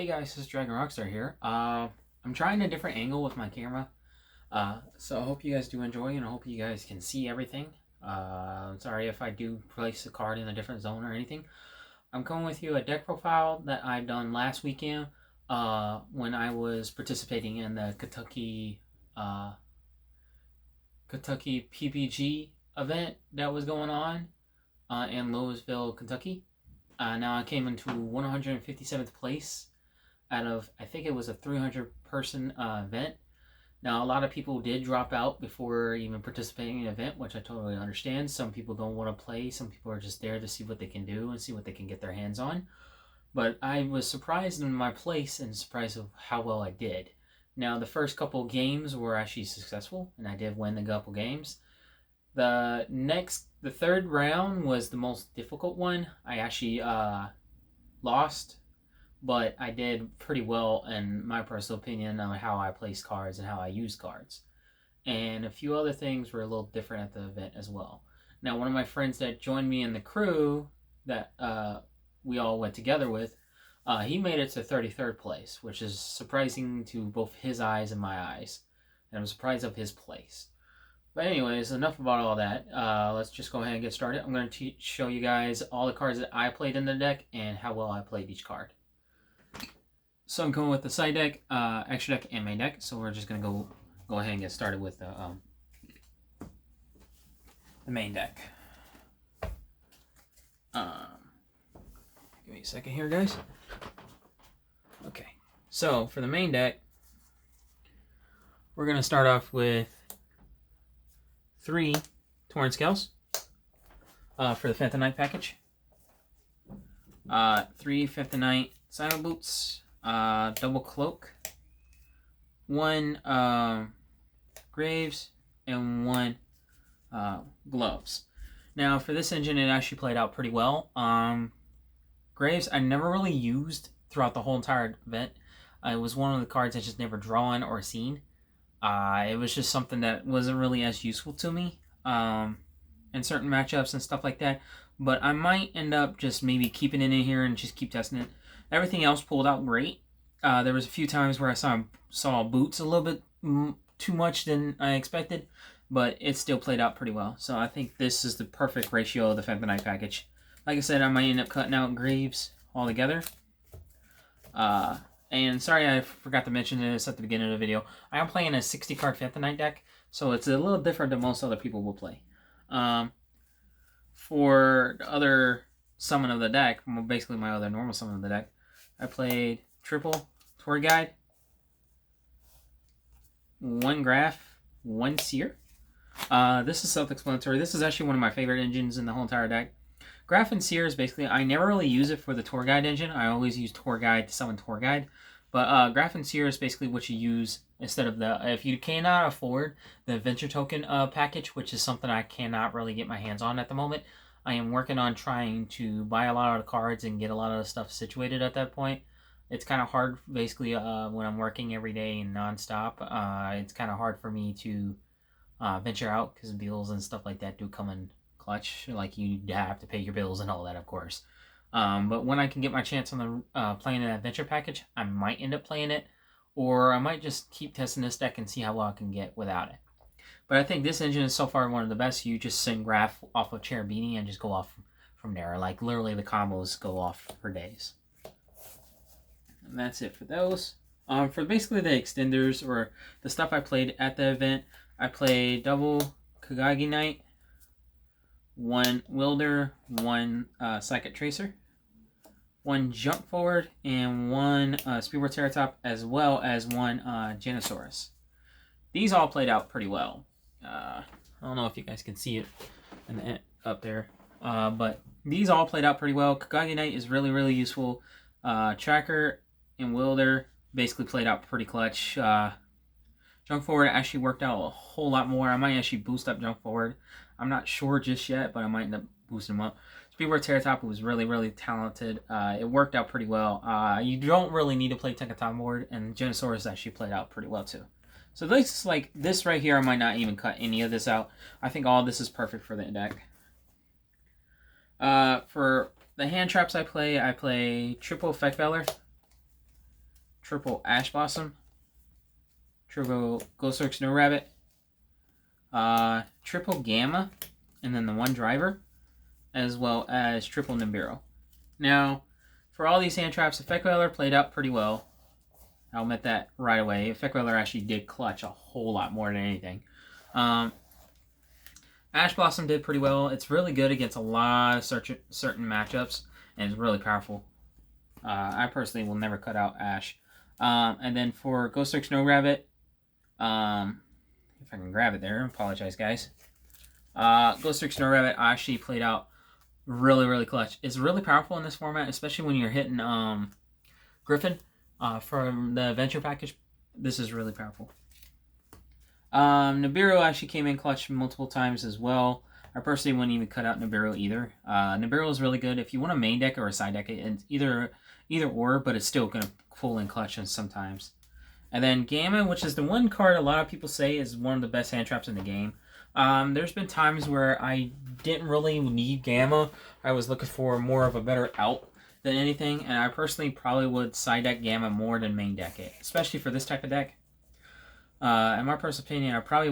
Hey guys, this is Dragon Rockstar here. I'm trying a different angle with my camera, so I hope you guys do enjoy, and I hope you guys can see everything. Sorry if I do place the card in a different zone or anything. I'm coming with you a deck profile that I've done last weekend when I was participating in the Kentucky PPG event that was going on in Louisville, Kentucky. Now I came into 157th place out of, I think it was a 300 person event. Now, a lot of people did drop out before even participating in the event, which I totally understand. Some people don't want to play. Some people are just there to see what they can do and see what they can get their hands on. But I was surprised in my place and surprised of how well I did. Now, the first couple games were actually successful, and I did win the couple games. The third round was the most difficult one. I actually lost, but I did pretty well in my personal opinion on how I place cards and how I use cards. And a few other things were a little different at the event as well. Now, one of my friends that joined me in the crew that we all went together with, he made it to 33rd place, which is surprising to both his eyes and my eyes. And I'm surprised of his place. But anyways, enough about all that. Let's just go ahead and get started. I'm going to show you guys all the cards that I played in the deck and how well I played each card. So I'm going with the side deck, extra deck, and main deck. So we're just going to go ahead and get started with the main deck. Give me a second here, guys. Okay, so for the main deck, we're going to start off with 3 Torn Scales for the Phantom Knight package. 3 Phantom Knight Silent Boots. Double Cloak, 1 Graves, and 1 Gloves. Now for this engine, it actually played out pretty well. Graves I never really used throughout the whole entire event. It was one of the cards I just never drawn or seen. It was just something that wasn't really as useful to me in certain matchups and stuff like that. But I might end up just maybe keeping it in here and just keep testing it. Everything else pulled out great. There was a few times where I saw boots a little bit too much than I expected, but it still played out pretty well. So I think this is the perfect ratio of the Phantom Knight package. Like I said, I might end up cutting out Graves altogether. And sorry I forgot to mention this at the beginning of the video. I am playing a 60-card Phantom Knight deck, so it's a little different than most other people will play. For the other summon of the deck, basically my other normal summon of the deck, I played triple Tour Guide, 1 Graph, 1 Seer. This is self-explanatory. This is actually one of my favorite engines in the whole entire deck. Graph and Seer is basically, I never really use it for the Tour Guide engine. I always use Tour Guide to summon Tour Guide. But Graph and Seer is basically what you use instead of if you cannot afford the Adventure Token package, which is something I cannot really get my hands on at the moment. I am working on trying to buy a lot of the cards and get a lot of the stuff situated at that point. It's kind of hard, basically, when I'm working every day and nonstop. It's kind of hard for me to venture out because bills and stuff like that do come in clutch. Like, you have to pay your bills and all that, of course. But when I can get my chance on the playing an adventure package, I might end up playing it, or I might just keep testing this deck and see how well I can get without it. But I think this engine is so far one of the best. You just send Graph off of Cherubini and just go off from there. Like, literally the combos go off for days. And that's it for those. For basically the extenders or the stuff I played at the event, I played double Kagagi Knight, 1 Wilder, 1 Psychic Tracer, 1 Jump Forward, and 1 Speedboard Ceratop, as well as 1 Genosaurus. These all played out pretty well. I don't know if you guys can see it up there, but these all played out pretty well. Kagagi Knight is really, really useful. Tracker and Wilder basically played out pretty clutch. Jump Forward actually worked out a whole lot more. I might actually boost up Jump Forward. I'm not sure just yet, but I might end up boosting him up. Speedboard Ceratop was really, really talented. It worked out pretty well. You don't really need to play Tenkaton board, and Genosaurus actually played out pretty well too. So this, like this right here, I might not even cut any of this out. I think all this is perfect for the deck. For the hand traps I play triple Effect Valor, triple Ash Blossom, triple Glowstroke Snow Rabbit, triple Gamma, and then the one driver, as well as triple Nibiru. Now, for all these hand traps, Effect Weller played out pretty well. I'll admit that right away. Effect Weller actually did clutch a whole lot more than anything. Ash Blossom did pretty well. It's really good against a lot of certain matchups, and it's really powerful. I personally will never cut out Ash. And then for Glowstroke Snow Rabbit, if I can grab it there, apologize guys. Glowstroke Snow Rabbit actually played out really, really clutch. It's really powerful in this format, especially when you're hitting Griffin from the Adventure Package. This is really powerful. Nibiru actually came in clutch multiple times as well. I personally wouldn't even cut out Nibiru either. Nibiru is really good if you want a main deck or a side deck. It's either or, but it's still going to pull in clutch sometimes. And then Gamma, which is the one card a lot of people say is one of the best hand traps in the game. There's been times where I didn't really need Gamma. I was looking for more of a better out than anything, and I personally probably would side deck Gamma more than main deck it, especially for this type of deck. In my personal opinion, I probably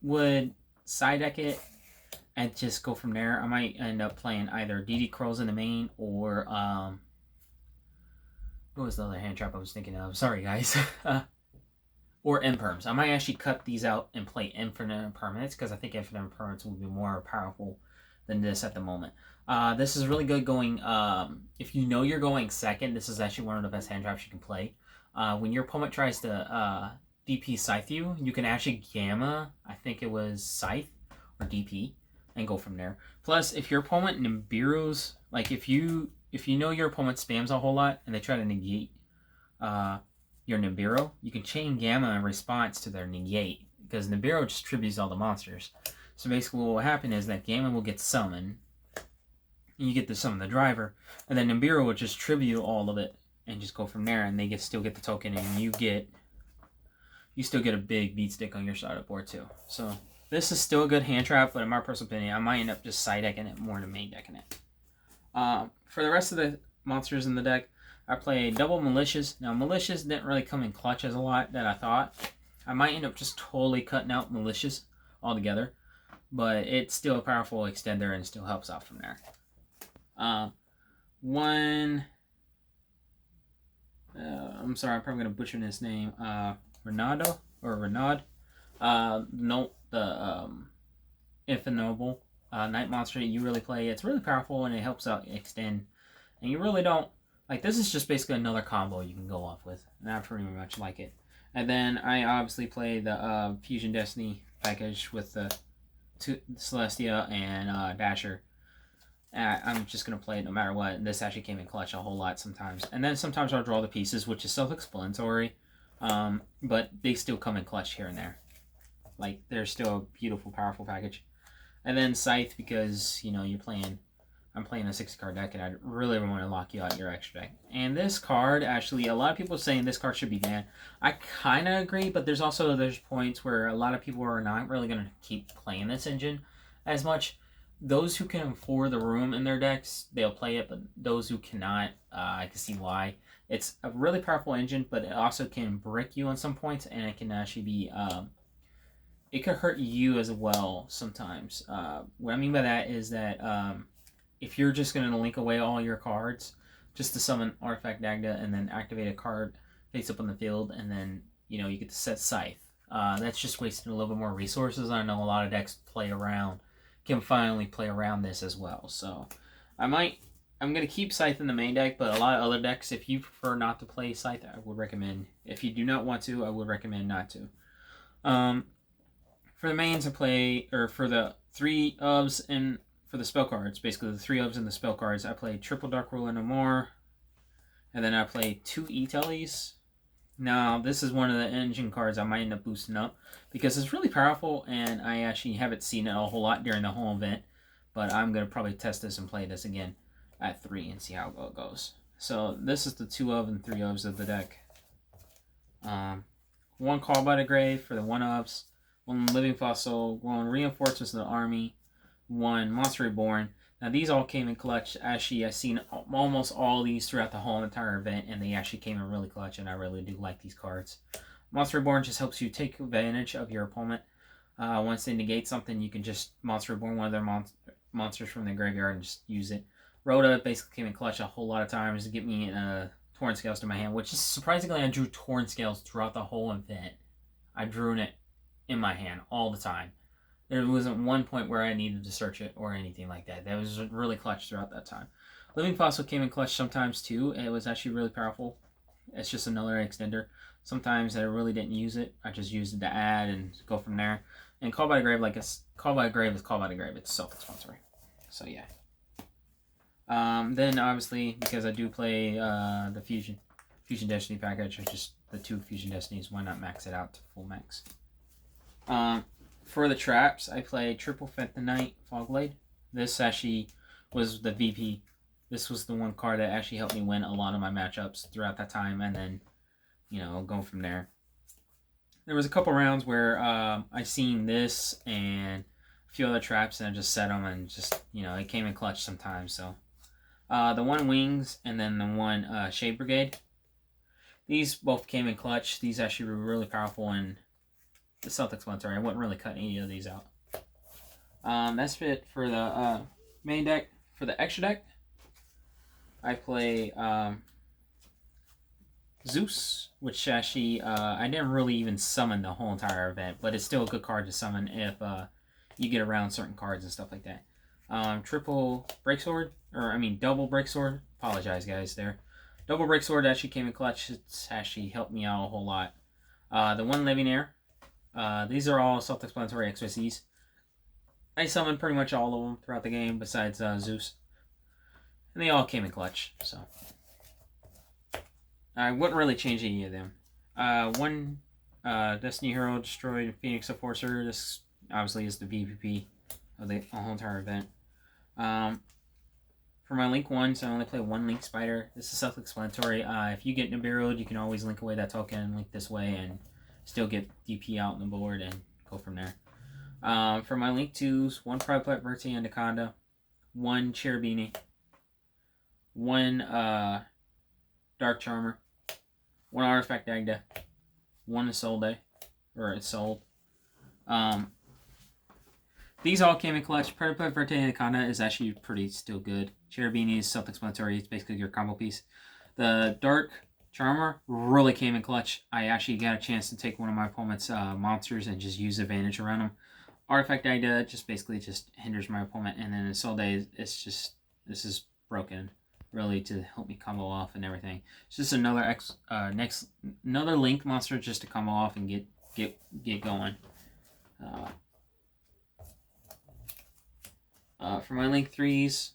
would side deck it and just go from there. I might end up playing either DD Curls in the main or what was the other hand trap I was thinking of? Sorry guys. Or Imperms. I might actually cut these out and play Infinite Impermanence because I think Infinite Impermanence will be more powerful than this at the moment. This is really good going, if you know you're going second, this is actually one of the best hand traps you can play. When your opponent tries to DP Scythe you, you can actually Gamma, I think it was Scythe or DP, and go from there. Plus, if your opponent Nibiru's, like if you know your opponent spams a whole lot and they try to negate your Nibiru, you can chain Gamma in response to their negate, because Nibiru just tributes all the monsters. So basically what will happen is that Gamma will get summoned, and you get to summon the driver, and then Nibiru will just tribute all of it and just go from there, and they still get the token, and you still get a big beat stick on your side of the board too. So this is still a good hand trap, but in my personal opinion, I might end up just side decking it more than main decking it. For the rest of the monsters in the deck, I play double Malicious. Now Malicious didn't really come in clutch as a lot that I thought. I might end up just totally cutting out Malicious altogether, but it's still a powerful extender and still helps out from there. I'm sorry, I'm probably going to butcher his name. Renaud. No, the Infinable Night Monster you really play. It's really powerful and it helps out extend. And you really don't, like, this is just basically another combo you can go off with. And I pretty much like it. And then I obviously play the Fusion Destiny package with the Celestia and Dasher. I'm just going to play it no matter what. This actually came in clutch a whole lot sometimes. And then sometimes I'll draw the pieces, which is self-explanatory. But they still come in clutch here and there. Like, they're still a beautiful, powerful package. And then Scythe, because, you know, I'm playing a 60-card deck, and I really want to lock you out your extra deck. And this card, actually, a lot of people are saying this card should be banned. I kind of agree, but there's points where a lot of people are not really going to keep playing this engine as much. Those who can afford the room in their decks, they'll play it, but those who cannot, I can see why. It's a really powerful engine, but it also can brick you on some points, and it can actually be, it could hurt you as well sometimes. What I mean by that is that if you're just going to link away all your cards just to summon Artifact Dagda and then activate a card face up on the field, and then, you know, you get to set Scythe. That's just wasting a little bit more resources. I know a lot of decks can finally play around this as well. So I'm going to keep Scythe in the main deck, but a lot of other decks, if you prefer not to play Scythe, I would recommend. If you do not want to, I would recommend not to. For the mains, for the 3 ofs and for the spell cards, basically the 3 ofs and the spell cards, I play triple Dark Ruler no more, and then I play 2 E-Tellies. Now, this is one of the engine cards I might end up boosting up because it's really powerful, and I actually haven't seen it a whole lot during the whole event, but I'm going to probably test this and play this again at 3 and see how it goes. So this is the 2 of and 3 ofs of the deck. 1 Call by the Grave for the 1 ofs, 1 Living Fossil, 1 Reinforcements of the Army, 1 Monster Reborn. Now these all came in clutch. Actually, I've seen almost all these throughout the whole entire event, and they actually came in really clutch, and I really do like these cards. Monster Reborn just helps you take advantage of your opponent. Once they negate something, you can just Monster Reborn one of their monsters from the graveyard and just use it. Rhoda basically came in clutch a whole lot of times to get me Torn Scales to my hand, which is surprisingly I drew Torn Scales throughout the whole event. I drew it in my hand all the time. There wasn't one point where I needed to search it or anything like that. That was really clutch throughout that time. Living Fossil came in clutch sometimes too. It was actually really powerful. It's just another extender. Sometimes I really didn't use it. I just used it to add and go from there. And Call by the Grave, like Call by the Grave is Call by the Grave. It's self-explanatory. So yeah. Then obviously, because I do play the Fusion Destiny package, or just the 2 Fusion Destinies, why not max it out to full max? For the traps, I play Triple Fentonite Fogblade. This actually was the VP. This was the one card that actually helped me win a lot of my matchups throughout that time, and then, go from there. There was a couple rounds where I seen this and a few other traps, and I just set them, and just, it came in clutch sometimes, so. The one Wings, and then the one Shade Brigade. These both came in clutch. These actually were really powerful, and the self-explanatory. I wouldn't really cut any of these out. That's it for the main deck. For the extra deck, I play Zeus, which actually I didn't really even summon the whole entire event, but it's still a good card to summon if you get around certain cards and stuff like that. Triple Breaksword, double Breaksword. Apologize, guys, there. Double Breaksword actually came in clutch. It's actually helped me out a whole lot. The one Living Air. These are all self-explanatory XYZs. I summoned pretty much all of them throughout the game besides Zeus. And they all came in clutch, so. I wouldn't really change any of them. One Destiny Hero destroyed Phoenix Enforcer. This obviously is the VPP of the whole entire event. For my Link 1, so I only play one Link Spider. This is self-explanatory. If you get Nibiru'd, you can always link away that token and link this way and still get DP out on the board and go from there. For my Link 2s, one Private Verti Anaconda, one Cherubini, one Dark Charmer, one Artifact Agda, one Isolde, or Isolde. These all came in clutch. Private Verti Anaconda is actually pretty still good. Cherubini is self-explanatory. It's basically your combo piece. The Dark Charmer really came in clutch. I actually got a chance to take one of my opponent's monsters and just use advantage around them. Artifact Agda just basically hinders my opponent, and then Isolde, this is broken really to help me combo off and everything. It's just another another Link monster just to combo off and get going. For my Link 3s,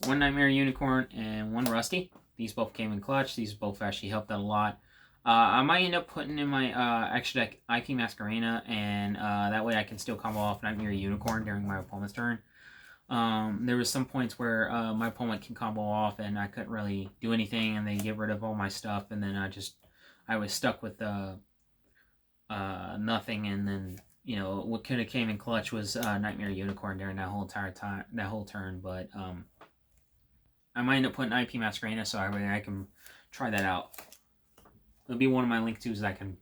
one Nightmare Unicorn and one Rusty. These both came in clutch. These both actually helped out a lot. I might end up putting in my extra deck IP Masquerena, and that way I can still combo off Nightmare Unicorn during my opponent's turn. There was some points where my opponent can combo off and I couldn't really do anything, and they get rid of all my stuff, and then I was stuck with nothing, and then what could have came in clutch was Nightmare Unicorn during that whole turn, but I might end up putting IP Masquerena so I can try that out. It'll be one of my Link 2s that I can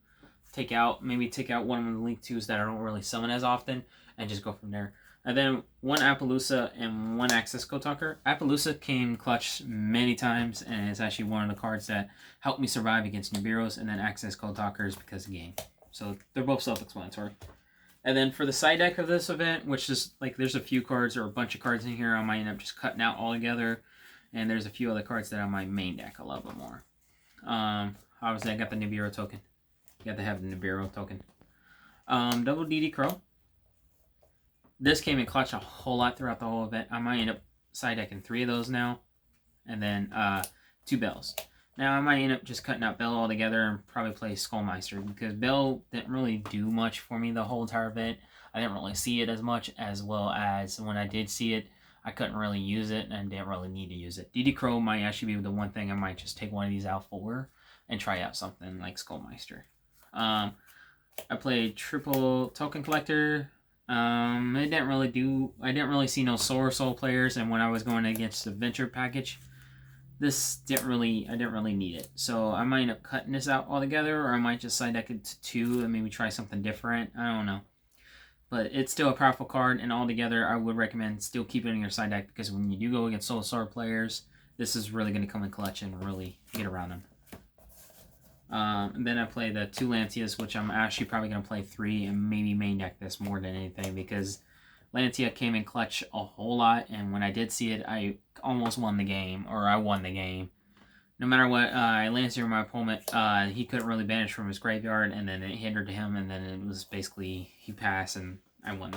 take out. Maybe take out one of the Link 2s that I don't really summon as often and just go from there. And then one Appaloosa and one Access Code Talker. Appaloosa came clutch many times, and it's actually one of the cards that helped me survive against Nibiru's, and then Access Code Talker is because of the game. So they're both self-explanatory. And then for the side deck of this event, which is like there's a few cards or a bunch of cards in here I might end up just cutting out altogether. And there's a few other cards that are on my main deck a little bit more. Obviously I got the Nibiru token. You got to have the Nibiru token. Double DD Crow. This came in clutch a whole lot throughout the whole event. I might end up side decking 3 of those now. And then 2 Bells. Now I might end up just cutting out Bell altogether and probably play Skullmeister, because Bell didn't really do much for me the whole entire event. I didn't really see it as much, as well as when I did see it, I couldn't really use it and didn't really need to use it. DD Crow might actually be the one thing I might just take one of these out for and try out something like Skullmeister. I played Triple Token Collector, It didn't really do. I didn't really see no Soul players, and when I was going against the Venture package, this didn't really. I didn't really need it. So I might end up cutting this out altogether, or I might just side deck it to 2 and maybe try something different. I don't know. But it's still a powerful card, and altogether, I would recommend still keep it in your side deck because when you do go against Soul players, this is really going to come in clutch and really get around them. And then I play the 2 Lantias, which I'm actually probably going to play 3 and maybe main deck this more than anything because Lantia came in clutch a whole lot, and when I did see it, I almost won the game, or I won the game. No matter what, I Lancia my opponent, he couldn't really banish from his graveyard, and then it hindered him, and then it was basically he passed, and I won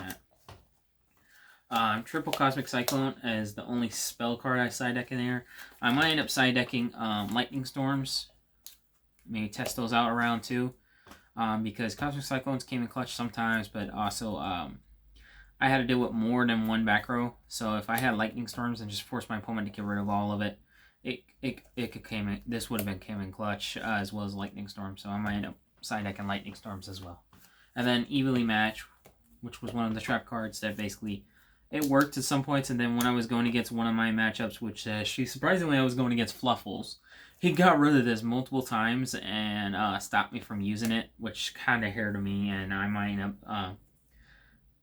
that. Triple Cosmic Cyclone is the only spell card I side deck in there. I might end up side decking Lightning Storms. Maybe test those out around too. Because Cosmic Cyclones came in clutch sometimes, but also I had to deal with more than one back row. So if I had Lightning Storms and just forced my opponent to get rid of all of it, it could came in. This would have been came in clutch as well as Lightning Storm. So I might end up side decking Lightning Storms as well. And then Evenly Match, which was one of the trap cards that basically it worked at some points. And then when I was going against one of my matchups, which surprisingly I was going against Fluffles, he got rid of this multiple times and stopped me from using it, which kind of hurt me, and I might end up...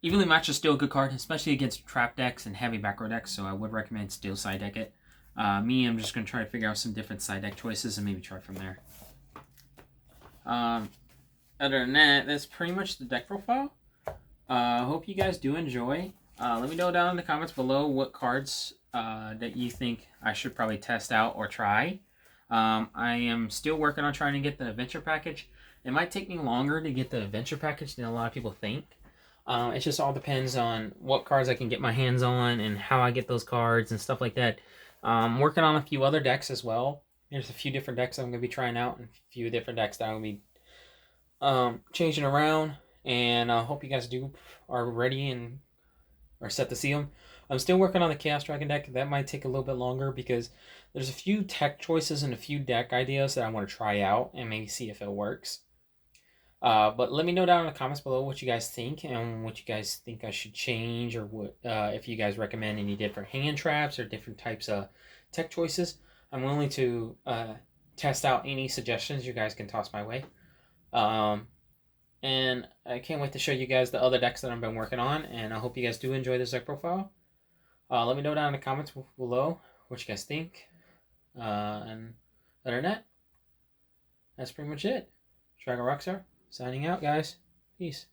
Evenly Match is still a good card, especially against trap decks and heavy back row decks, so I would recommend still side deck it. I'm just going to try to figure out some different side deck choices and maybe try from there. Other than that, that's pretty much the deck profile. Hope you guys do enjoy. Let me know down in the comments below what cards that you think I should probably test out or try. I am still working on trying to get the adventure package. It might take me longer to get the adventure package than a lot of people think. It just all depends on what cards I can get my hands on and how I get those cards and stuff like that. I'm working on a few other decks as well. There's a few different decks I'm going to be trying out and a few different decks that I'm going to be changing around. And I hope you guys are ready and are set to see them. I'm still working on the Chaos Dragon deck. That might take a little bit longer because there's a few tech choices and a few deck ideas that I want to try out and maybe see if it works. But let me know down in the comments below what you guys think and what you guys think I should change, or what if you guys recommend any different hand traps or different types of tech choices. I'm willing to test out any suggestions you guys can toss my way. And I can't wait to show you guys the other decks that I've been working on, and I hope you guys do enjoy this deck profile. Let me know down in the comments below what you guys think. And other than that, that's pretty much it. Dragon Rockstar, signing out, guys. Peace.